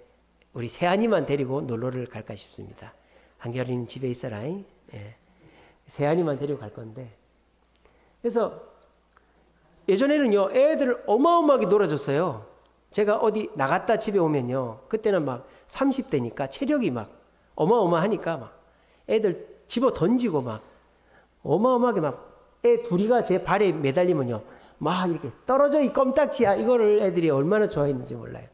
우리 세안이만 데리고 놀러를 갈까 싶습니다. 한결이는 집에 있어라. 예. 세안이만 데리고 갈 건데 그래서 예전에는요 애들을 어마어마하게 놀아줬어요. 제가 어디 나갔다 집에 오면요 그때는 막 30대니까 체력이 막 어마어마하니까 막 애들 집어 던지고 막 어마어마하게 막 애 둘이가 제 발에 매달리면요 막 이렇게 떨어져 이 껌딱지야 이거를 애들이 얼마나 좋아했는지 몰라요.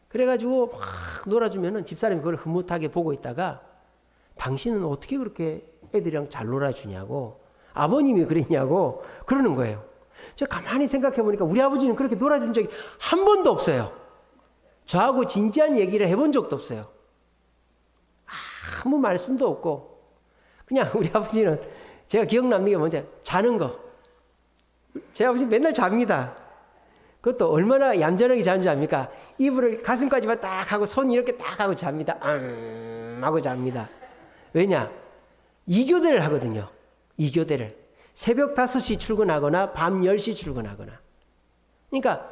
그래가지고 막 놀아주면은 집사람이 그걸 흐뭇하게 보고 있다가 당신은 어떻게 그렇게 애들이랑 잘 놀아주냐고 아버님이 그랬냐고 그러는 거예요. 제가 가만히 생각해 보니까 우리 아버지는 그렇게 놀아준 적이 한 번도 없어요. 저하고 진지한 얘기를 해본 적도 없어요. 아무 말씀도 없고 그냥 우리 아버지는 제가 기억남는 게 뭔지 자는 거. 제 아버지 맨날 잡니다. 그것도 얼마나 얌전하게 자는지 압니까? 이불을 가슴까지만 딱 하고 손 이렇게 딱 하고 잡니다. 하고 잡니다. 왜냐? 2교대를 하거든요. 2교대를. 새벽 5시 출근하거나 밤 10시 출근하거나. 그러니까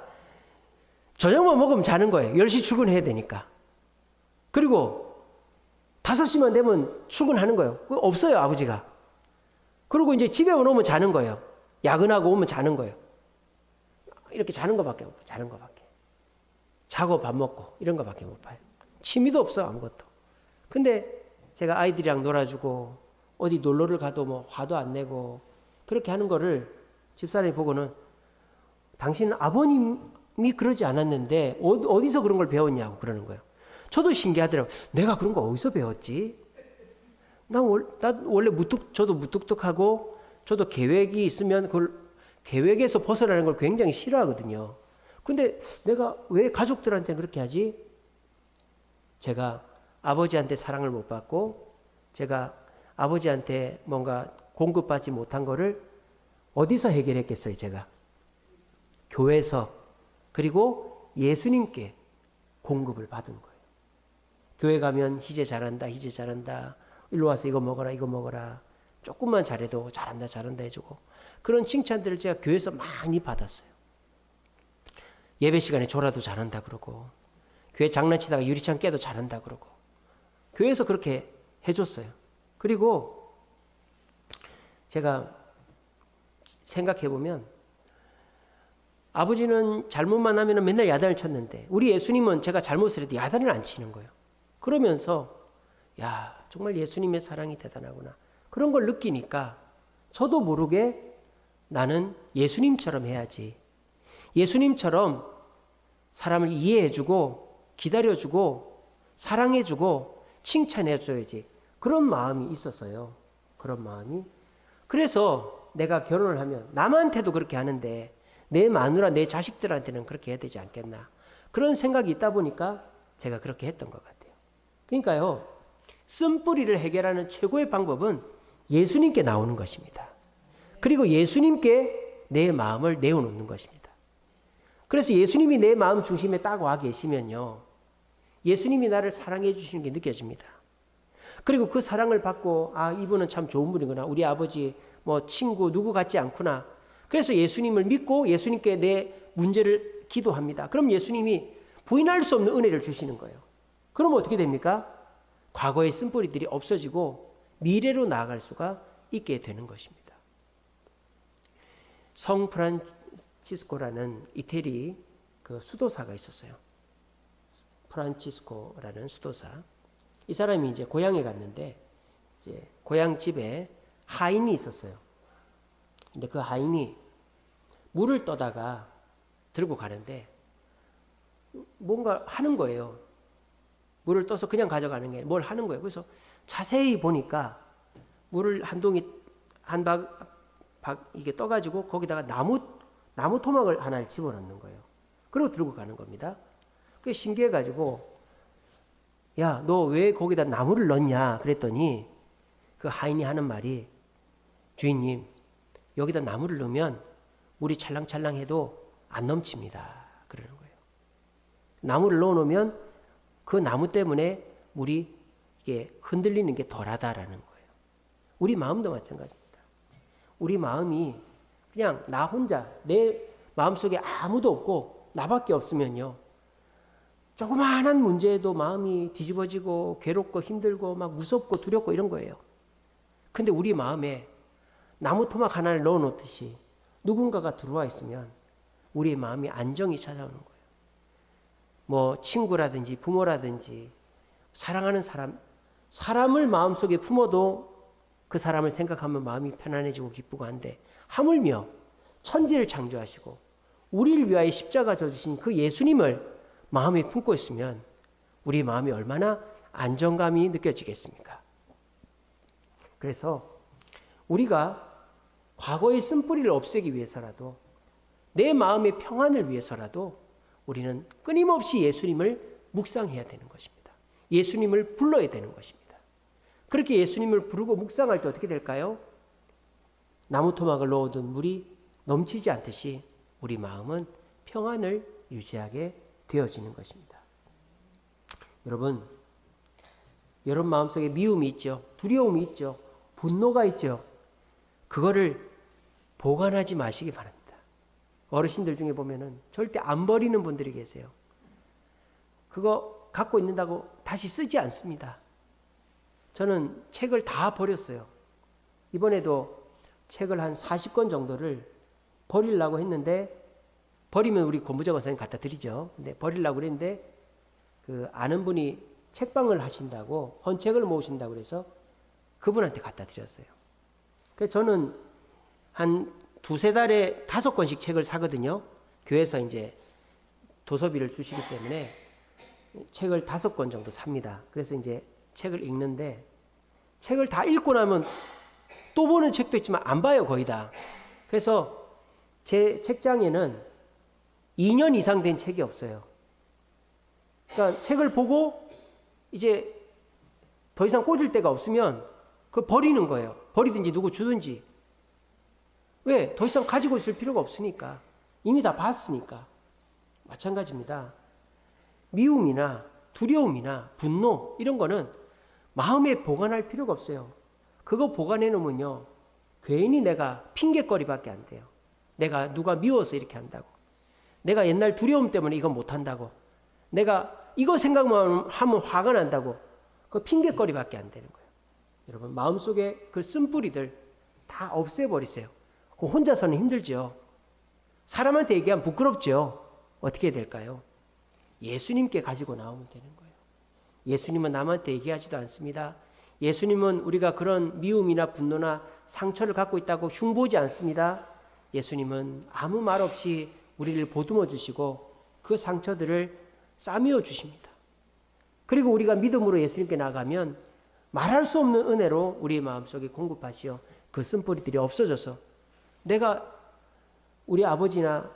저녁만 먹으면 자는 거예요. 10시 출근해야 되니까. 그리고 5시만 되면 출근하는 거예요. 없어요, 아버지가. 그리고 이제 집에 오면 자는 거예요. 야근하고 오면 자는 거예요. 이렇게 자는 거밖에 없고, 자는 거밖에. 자고 밥 먹고, 이런 거밖에 못 봐요. 취미도 없어, 아무것도. 근데 제가 아이들이랑 놀아주고, 어디 놀러를 가도 뭐 화도 안 내고, 그렇게 하는 거를 집사람이 보고는 당신 아버님이 그러지 않았는데, 어디서 그런 걸 배웠냐고 그러는 거예요. 저도 신기하더라고요. 내가 그런 거 어디서 배웠지? 난 원래 저도 무뚝뚝하고, 저도 계획이 있으면 그걸 계획에서 벗어나는 걸 굉장히 싫어하거든요. 근데 내가 왜 가족들한테 그렇게 하지? 제가 아버지한테 사랑을 못 받고, 제가 아버지한테 뭔가 공급받지 못한 거를 어디서 해결했겠어요, 제가? 교회에서, 그리고 예수님께 공급을 받은 거예요. 교회 가면 희재 잘한다, 희재 잘한다. 일로 와서 이거 먹어라, 이거 먹어라. 조금만 잘해도 잘한다, 잘한다 해주고. 그런 칭찬들을 제가 교회에서 많이 받았어요. 예배 시간에 졸아도 잘한다 그러고, 교회 장난치다가 유리창 깨도 잘한다 그러고, 교회에서 그렇게 해줬어요. 그리고 제가 생각해보면, 아버지는 잘못만 하면 맨날 야단을 쳤는데, 우리 예수님은 제가 잘못을 해도 야단을 안 치는 거예요. 그러면서, 야, 정말 예수님의 사랑이 대단하구나. 그런 걸 느끼니까, 저도 모르게 나는 예수님처럼 해야지. 예수님처럼 사람을 이해해주고, 기다려주고, 사랑해주고, 칭찬해줘야지. 그런 마음이 있었어요. 그런 마음이. 그래서 내가 결혼을 하면 남한테도 그렇게 하는데 내 마누라, 내 자식들한테는 그렇게 해야 되지 않겠나. 그런 생각이 있다 보니까 제가 그렇게 했던 것 같아요. 그러니까요, 쓴뿌리를 해결하는 최고의 방법은 예수님께 나오는 것입니다. 그리고 예수님께 내 마음을 내어놓는 것입니다. 그래서 예수님이 내 마음 중심에 딱 와 계시면요, 예수님이 나를 사랑해 주시는 게 느껴집니다. 그리고 그 사랑을 받고, 아, 이분은 참 좋은 분이구나. 우리 아버지, 뭐 친구 누구 같지 않구나. 그래서 예수님을 믿고 예수님께 내 문제를 기도합니다. 그럼 예수님이 부인할 수 없는 은혜를 주시는 거예요. 그럼 어떻게 됩니까? 과거의 쓴뿌리들이 없어지고 미래로 나아갈 수가 있게 되는 것입니다. 성 프란치스코라는 이태리 그 수도사가 있었어요. 프란치스코라는 수도사. 이 사람이 이제 고향에 갔는데, 이제 고향 집에 하인이 있었어요. 근데 그 하인이 물을 떠다가 들고 가는데 뭔가 하는 거예요. 물을 떠서 그냥 가져가는 게 뭘 하는 거예요. 그래서 자세히 보니까 물을 한 동이 이게 떠가지고 거기다가 나무 토막을 하나를 집어넣는 거예요. 그리고 들고 가는 겁니다. 그게 신기해가지고, 야, 너 왜 거기다 나무를 넣냐? 그랬더니 그 하인이 하는 말이, 주인님, 여기다 나무를 넣으면 물이 찰랑찰랑해도 안 넘칩니다. 그러는 거예요. 나무를 넣어놓으면 그 나무 때문에 물이 이게 흔들리는 게 덜하다라는 거예요. 우리 마음도 마찬가지입니다. 우리 마음이 그냥 나 혼자, 내 마음속에 아무도 없고 나밖에 없으면요, 조그마한 문제에도 마음이 뒤집어지고 괴롭고 힘들고 막 무섭고 두렵고 이런 거예요. 근데 우리 마음에 나무 토막 하나를 넣어 놓듯이 누군가가 들어와 있으면 우리의 마음이 안정이 찾아오는 거예요. 뭐 친구라든지 부모라든지 사랑하는 사람을 마음속에 품어도 그 사람을 생각하면 마음이 편안해지고 기쁘고 한데, 하물며 천지를 창조하시고 우리를 위하여 십자가 져주신 그 예수님을 마음에 품고 있으면 우리 마음이 얼마나 안정감이 느껴지겠습니까? 그래서 우리가 과거의 쓴뿌리를 없애기 위해서라도, 내 마음의 평안을 위해서라도 우리는 끊임없이 예수님을 묵상해야 되는 것입니다. 예수님을 불러야 되는 것입니다. 그렇게 예수님을 부르고 묵상할 때 어떻게 될까요? 나무 토막을 넣어둔 물이 넘치지 않듯이 우리 마음은 평안을 유지하게 되어지는 것입니다. 여러분 마음속에 미움이 있죠. 두려움이 있죠. 분노가 있죠. 그거를 보관하지 마시기 바랍니다. 어르신들 중에 보면은 절대 안 버리는 분들이 계세요. 그거 갖고 있는다고 다시 쓰지 않습니다. 저는 책을 다 버렸어요. 이번에도 책을 한 40권 정도를 버리려고 했는데, 버리면 우리 고무장 원사님 갖다 드리죠. 근데 버리려고 그랬는데 그 아는 분이 책방을 하신다고 헌책을 모으신다고 그래서 그분한테 갖다 드렸어요. 그래서 저는 한 두세 달에 5권씩 책을 사거든요. 교회에서 이제 도서비를 주시기 때문에 책을 5권 정도 삽니다. 그래서 이제 책을 읽는데, 책을 다 읽고 나면 또 보는 책도 있지만 안 봐요, 거의 다. 그래서 제 책장에는 2년 이상 된 책이 없어요. 그러니까 책을 보고 이제 더 이상 꽂을 데가 없으면 그걸 버리는 거예요. 버리든지 누구 주든지. 왜? 더 이상 가지고 있을 필요가 없으니까. 이미 다 봤으니까. 마찬가지입니다. 미움이나 두려움이나 분노 이런 거는 마음에 보관할 필요가 없어요. 그거 보관해 놓으면요, 괜히 내가 핑계거리밖에 안 돼요. 내가 누가 미워서 이렇게 한다고, 내가 옛날 두려움 때문에 이거 못한다고, 내가 이거 생각만 하면 화가 난다고, 그 핑계거리밖에 안 되는 거예요. 여러분, 마음속에 그 쓴뿌리들 다 없애버리세요. 혼자서는 힘들죠. 사람한테 얘기하면 부끄럽죠. 어떻게 해야 될까요? 예수님께 가지고 나오면 되는 거예요. 예수님은 남한테 얘기하지도 않습니다. 예수님은 우리가 그런 미움이나 분노나 상처를 갖고 있다고 흉보지 않습니다. 예수님은 아무 말 없이 우리를 보듬어 주시고 그 상처들을 싸매어 주십니다. 그리고 우리가 믿음으로 예수님께 나가면 말할 수 없는 은혜로 우리의 마음속에 공급하시어 그 쓴뿌리들이 없어져서 내가 우리 아버지나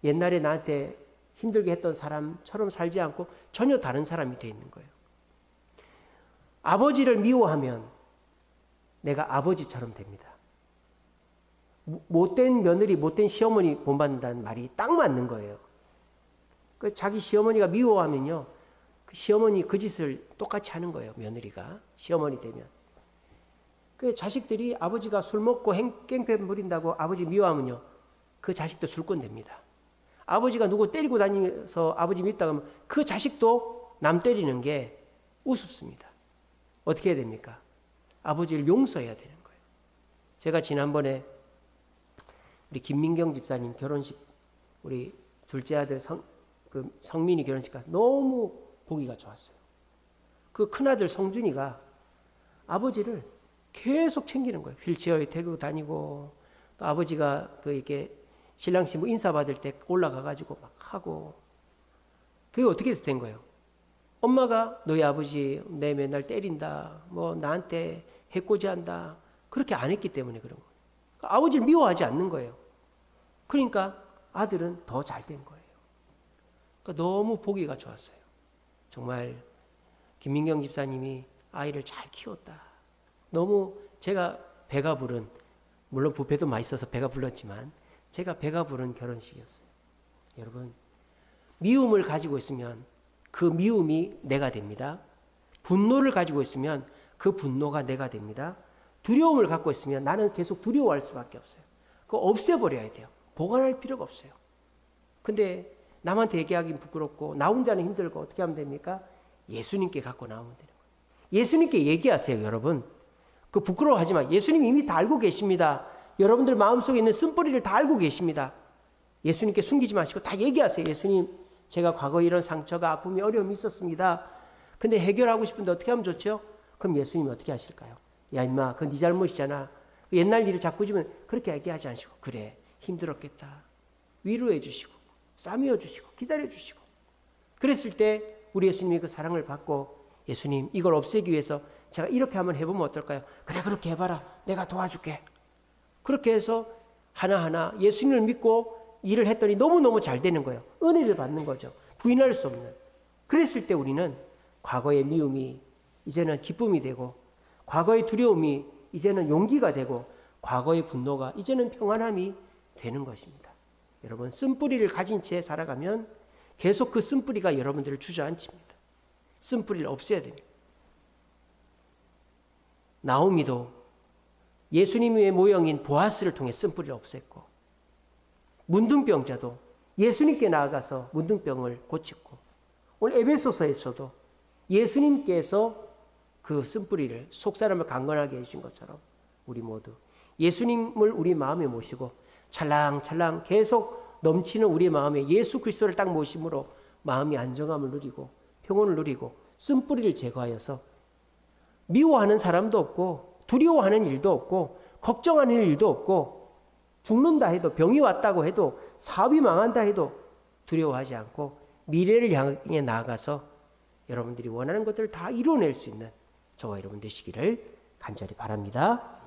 옛날에 나한테 힘들게 했던 사람처럼 살지 않고 전혀 다른 사람이 되어 있는 거예요. 아버지를 미워하면 내가 아버지처럼 됩니다. 못된 며느리, 못된 시어머니 본받는다는 말이 딱 맞는 거예요. 자기 시어머니가 미워하면요, 그 시어머니 그 짓을 똑같이 하는 거예요. 며느리가 시어머니 되면. 그 자식들이 아버지가 술 먹고 깽패 부린다고 아버지 미워하면요, 그 자식도 술꾼 됩니다. 아버지가 누구 때리고 다니면서 아버지 밉다 그러면 그 자식도 남 때리는 게 우습습니다. 어떻게 해야 됩니까? 아버지를 용서해야 되는 거예요. 제가 지난번에 우리 김민경 집사님 결혼식, 우리 둘째 아들 성민이 결혼식 가서 너무 보기가 좋았어요. 그 큰아들 성준이가 아버지를 계속 챙기는 거예요. 휠체어에 태우고 다니고, 또 아버지가 이렇게 신랑 신부 인사받을 때 올라가가지고 막 하고. 그게 어떻게 해서 된 거예요? 엄마가 너희 아버지 내 맨날 때린다, 뭐 나한테 해코지한다, 그렇게 안 했기 때문에 그런 거예요. 아버지를 미워하지 않는 거예요. 그러니까 아들은 더 잘 된 거예요. 그러니까 너무 보기가 좋았어요. 정말 김민경 집사님이 아이를 잘 키웠다. 너무 제가 배가 부른, 물론 뷔페도 맛있어서 배가 불렀지만 제가 배가 부른 결혼식이었어요. 여러분, 미움을 가지고 있으면 그 미움이 내가 됩니다. 분노를 가지고 있으면 그 분노가 내가 됩니다. 두려움을 갖고 있으면 나는 계속 두려워할 수밖에 없어요. 그거 없애버려야 돼요. 보관할 필요가 없어요. 근데 남한테 얘기하기는 부끄럽고 나 혼자는 힘들고 어떻게 하면 됩니까? 예수님께 갖고 나오면 되는 거예요. 예수님께 얘기하세요, 여러분. 그 부끄러워하지 마. 예수님이 이미 다 알고 계십니다. 여러분들 마음속에 있는 쓴뿌리를 다 알고 계십니다. 예수님께 숨기지 마시고 다 얘기하세요. 예수님, 제가 과거에 이런 상처가 아픔이 어려움이 있었습니다. 근데 해결하고 싶은데 어떻게 하면 좋죠? 그럼 예수님이 어떻게 하실까요? 야 임마, 그건 네 잘못이잖아. 옛날 일을 자꾸 지면 그렇게 얘기하지 않으시고, 그래 힘들었겠다, 위로해 주시고 싸매어 주시고 기다려 주시고, 그랬을 때 우리 예수님이 그 사랑을 받고, 예수님 이걸 없애기 위해서 제가 이렇게 한번 해보면 어떨까요? 그래, 그렇게 해봐라, 내가 도와줄게. 그렇게 해서 하나하나 예수님을 믿고 일을 했더니 너무너무 잘 되는 거예요. 은혜를 받는 거죠. 부인할 수 없는. 그랬을 때 우리는 과거의 미움이 이제는 기쁨이 되고, 과거의 두려움이 이제는 용기가 되고, 과거의 분노가 이제는 평안함이 되는 것입니다. 여러분, 쓴뿌리를 가진 채 살아가면 계속 그 쓴뿌리가 여러분들을 주저앉힙니다. 쓴뿌리를 없애야 됩니다. 나오미도 예수님의 모형인 보아스를 통해 쓴뿌리를 없앴고, 문둥병자도 예수님께 나아가서 문둥병을 고쳤고, 오늘 에베소서에서도 예수님께서 그 쓴뿌리를, 속사람을 강건하게 해주신 것처럼 우리 모두 예수님을 우리 마음에 모시고 찰랑찰랑 계속 넘치는 우리 마음에 예수 그리스도를 딱 모심으로 마음이 안정함을 누리고 평온을 누리고 쓴뿌리를 제거하여서 미워하는 사람도 없고 두려워하는 일도 없고 걱정하는 일도 없고, 죽는다 해도, 병이 왔다고 해도, 사업이 망한다 해도 두려워하지 않고 미래를 향해 나아가서 여러분들이 원하는 것들을 다 이뤄낼 수 있는 저와 여러분 되시기를 간절히 바랍니다.